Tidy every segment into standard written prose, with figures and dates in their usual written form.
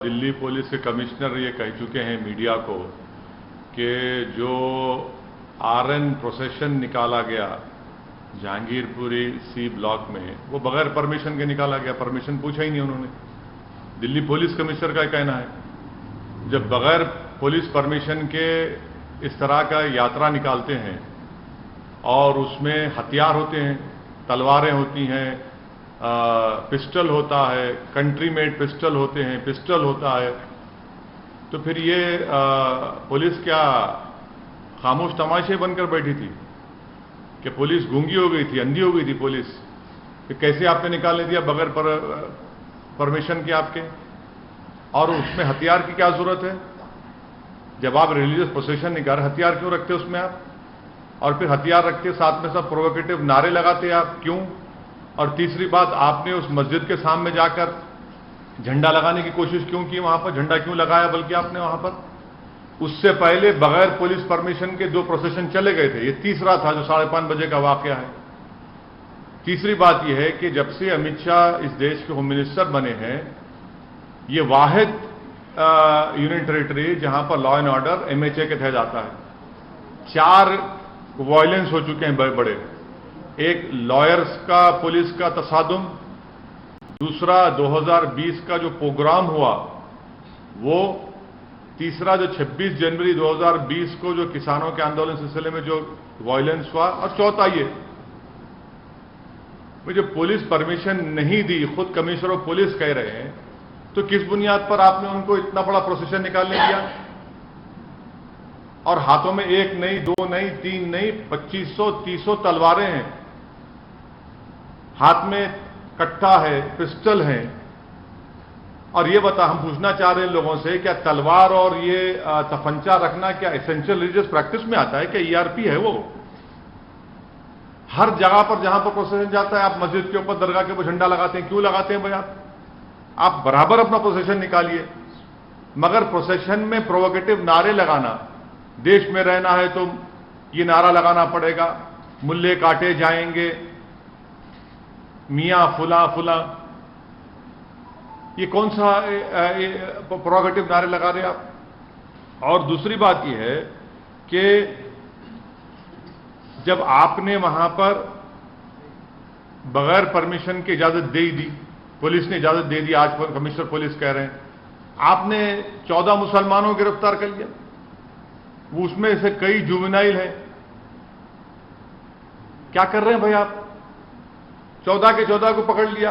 Delhi police के commissioner ये कह चुके हैं मीडिया को कि जो आरएन प्रोसेशन निकाला गया जहांगीरपुरी सी ब्लॉक में वो बगैर परमिशन के निकाला गया। परमिशन पूछा ही नहीं उन्होंने। दिल्ली पुलिस कमिश्नर का कहना है जब बगैर पुलिस परमिशन के इस तरह का यात्रा निकालते हैं और उसमें हथियार होते हैं, तलवारें होती हैं, पिस्टल होता है, कंट्री मेड पिस्टल होते हैं, पिस्टल होता है, तो फिर ये पुलिस क्या खामोश तमाशे बनकर बैठी थी कि पुलिस गूंगी हो गई थी, अंधी हो गई थी पुलिस कि कैसे आपने निकालने दिया बगैर परमिशन के आपके? और उसमें हथियार की क्या जरूरत है? जब आप रिलीजियस प्रोसेशन निकाल हथियार क्यों रखते उसमें आप? और फिर हथियार रखते साथ में सब प्रोवोकेटिव नारे लगाते आप क्यों? और तीसरी बात, आपने उस मस्जिद के सामने जाकर झंडा लगाने की कोशिश क्यों की? वहां पर झंडा क्यों लगाया बल्कि आपने वहां पर? उससे पहले बगैर पुलिस परमिशन के 2 प्रोसेशन चले गए थे। ये तीसरा था जो 5:30 बजे का वाकया है। तीसरी बात यह है कि जब से अमित शाह इस देश के होम मिनिस्टर बने हैं, ये वाहिद यूनियन टेरिटरी जहां पर लॉ एंड ऑर्डर एमएचए के तहत आता है। 4 वायलेंस हो चुके हैं बड़े बड़े। एक लॉयर्स का पुलिस का तसादुम, दूसरा 2020 का जो प्रोग्राम हुआ वो, तीसरा जो 26 जनवरी 2020 को जो किसानों के आंदोलन सिलसिले में जो वायलेंस हुआ, और चौथा ये मुझे पुलिस परमिशन नहीं दी, खुद कमिश्नर ऑफ पुलिस कह रहे हैं, तो किस बुनियाद पर आपने उनको इतना बड़ा प्रोसेशन निकालने दिया? और हाथों में 1 नहीं, 2 नहीं, 3 नहीं, 2500 300 तलवारें हैं, हाथ में कट्टा है, पिस्टल है। और ये हम पूछना चाह रहे हैं लोगों से, क्या तलवार और ये तफंचा रखना क्या एसेंशियल रिलीजियस प्रैक्टिस में आता है? क्या ईआरपी है वो? हर जगह पर जहां पर प्रोसेशन जाता है, आप मस्जिद के ऊपर, दरगाह के ऊपर झंडा लगाते हैं, क्यों लगाते हैं भाई? आप बराबर अपना प्रोसेशन निकालिए, मगर प्रोसेशन में प्रोवोकेटिव नारे लगाना, देश में रहना है तो ये नारा लगाना पड़ेगा, मुल्ले काटे जाएंगे, मियां फुला फुला, ये कौन सा प्रोवोकेटिव नारे लगा रहे आप? और दूसरी बात यह है कि जब आपने वहां पर बगैर परमिशन की इजाजत दे दी, पुलिस ने इजाजत दे दी, आज कमिश्नर पुलिस कह रहे हैं, आपने 14 मुसलमानों को गिरफ्तार कर लिया, वो उसमें से कई जुवेनाइल हैं। क्या कर रहे हैं भाई आप? 14 के 14 को पकड़ लिया।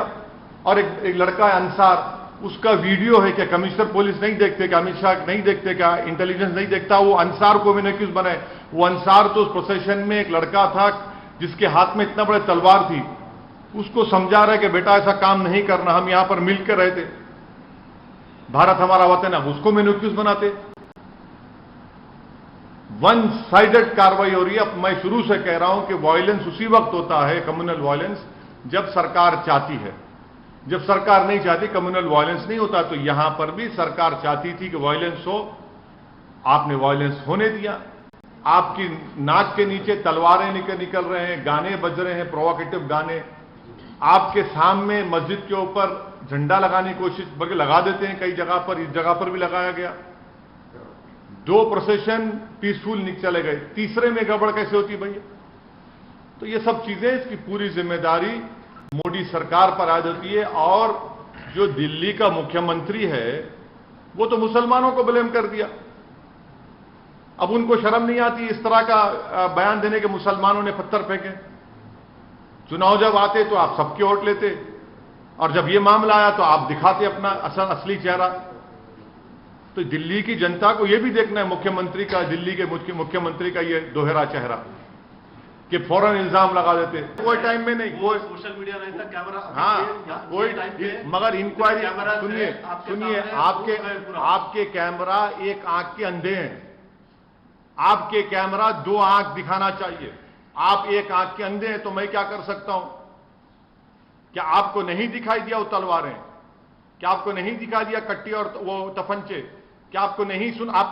और एक लड़का है अंसार, उसका वीडियो है। क्या कमिश्नर पुलिस नहीं देखते? क्या अमित शाह नहीं देखते? क्या इंटेलिजेंस नहीं देखता? वो अंसार को भी क्यों बनाए? वो अंसार तो उस प्रोसेशन में एक लड़का था जिसके हाथ में इतना बड़े तलवार थी, उसको समझा रहे कि बेटा ऐसा काम नहीं करना, हम यहां पर मिलकर रहते, भारत हमारा वतन है, उसको क्यों बनाते? वन साइडेड कार्रवाई हो रही है। अब मैं शुरू से कह रहा हूं कि वायलेंस उसी वक्त होता है, कम्युनल वायलेंस, जब सरकार चाहती है। जब सरकार नहीं चाहती, कम्युनल वायलेंस नहीं होता। तो यहां पर भी सरकार चाहती थी कि वायलेंस हो, आपने वायलेंस होने दिया। आपकी नाक के नीचे तलवारें निकल रहे हैं, गाने बज रहे हैं, प्रोवोकेटिव गाने, आपके सामने मस्जिद के ऊपर झंडा लगाने की कोशिश, बल्कि लगा देते हैं कई जगह पर, इस जगह पर भी लगाया गया। 2 प्रोसेशन पीसफुल चले गए, तीसरे में गड़बड़ कैसे होती भैया? तो ये सब चीजें, इसकी पूरी जिम्मेदारी मोदी सरकार पर आ जाती है। और जो दिल्ली का मुख्यमंत्री है वो तो मुसलमानों को ब्लेम कर दिया। अब उनको शर्म नहीं आती इस तरह का बयान देने के मुसलमानों ने पत्थर फेंके? चुनाव जब आते तो आप सबके वोट लेते, और जब ये मामला आया तो आप दिखाते अपना असली चेहरा। तो दिल्ली की जनता को यह भी देखना है मुख्यमंत्री का, दिल्ली के मुख्यमंत्री का ये दोहरा चेहरा, कि फौरन इल्जाम लगा देते। कोई टाइम में नहीं, कोई सोशल मीडिया रहता, कैमरा, हाँ कोई, मगर इंक्वायरी, सुनिए, आपके कैमरा एक आंख के अंधे हैं। आपके कैमरा 2 आंख दिखाना चाहिए, आप एक आंख के अंधे हैं। तो मैं क्या कर सकता हूं? क्या आपको नहीं दिखाई दिया वो तलवारें? क्या आपको नहीं दिखाई दिया कट्टी और वो तफंचे? क्या आपको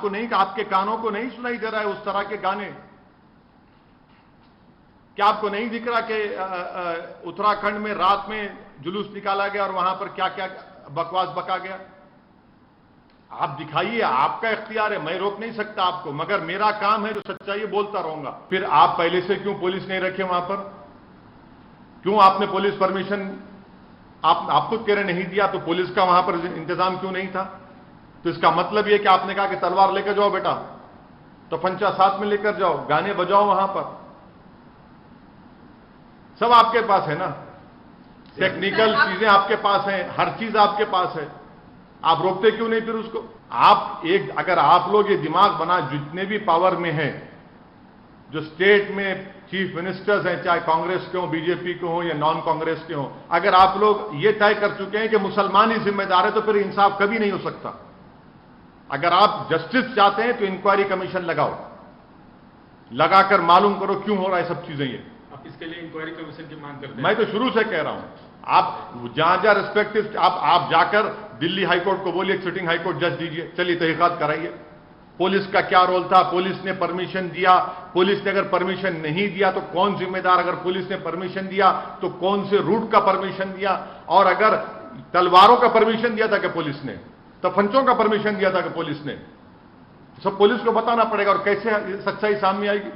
नहीं आपके कानों को नहीं सुनाई दे रहा है उस तरह के गाने? क्या आपको नहीं दिख रहा कि उत्तराखंड में रात में जुलूस निकाला गया और वहां पर क्या क्या बकवास बका गया? आप दिखाइए, आपका इख्तियार है, मैं रोक नहीं सकता आपको, मगर मेरा काम है जो सच्चाई है बोलता रहूंगा। फिर आप पहले से क्यों पुलिस नहीं रखे वहां पर? क्यों आपने पुलिस परमिशन आप खुद कह रहे नहीं दिया, तो पुलिस का वहां पर इंतजाम क्यों नहीं था? तो इसका मतलब यह कि आपने कहा कि तलवार लेकर जाओ बेटा, तो पंचा साथ में लेकर जाओ, गाने बजाओ वहां पर, सब आपके पास है ना, टेक्निकल चीजें आपके पास हैं, हर चीज आपके पास है, आप रोकते क्यों नहीं फिर उसको? आप अगर आप लोग ये दिमाग बना, जितने भी पावर में हैं, जो स्टेट में चीफ मिनिस्टर्स हैं, चाहे कांग्रेस के हों, बीजेपी के हों या नॉन कांग्रेस के हों, अगर आप लोग ये तय कर चुके हैं कि मुसलमान ही जिम्मेदार है, तो फिर इंसाफ कभी नहीं हो सकता। अगर आप जस्टिस चाहते हैं तो इंक्वायरी कमीशन लगाओ, लगाकर मालूम करो क्यों हो रहा है सब चीजें। ये आप इसके लिए इंक्वायरी कमीशन की मांग करते हैं? मैं तो शुरू से कह रहा हूं, आप जहां जहां रिस्पेक्टिव आप जाकर दिल्ली हाईकोर्ट को बोलिए, सिटिंग हाईकोर्ट जज दीजिए, चलिए तहकीकात कराइए, पुलिस का क्या रोल था, पुलिस ने परमिशन दिया, पुलिस ने अगर परमिशन नहीं दिया तो कौन जिम्मेदार, अगर पुलिस ने परमिशन दिया तो कौन से रूट का परमिशन दिया, और अगर तलवारों का परमिशन दिया था कि पुलिस ने, तो फंचों का परमिशन दिया था कि पुलिस ने, सब पुलिस को बताना पड़ेगा, और कैसे सच्चाई सामने आएगी।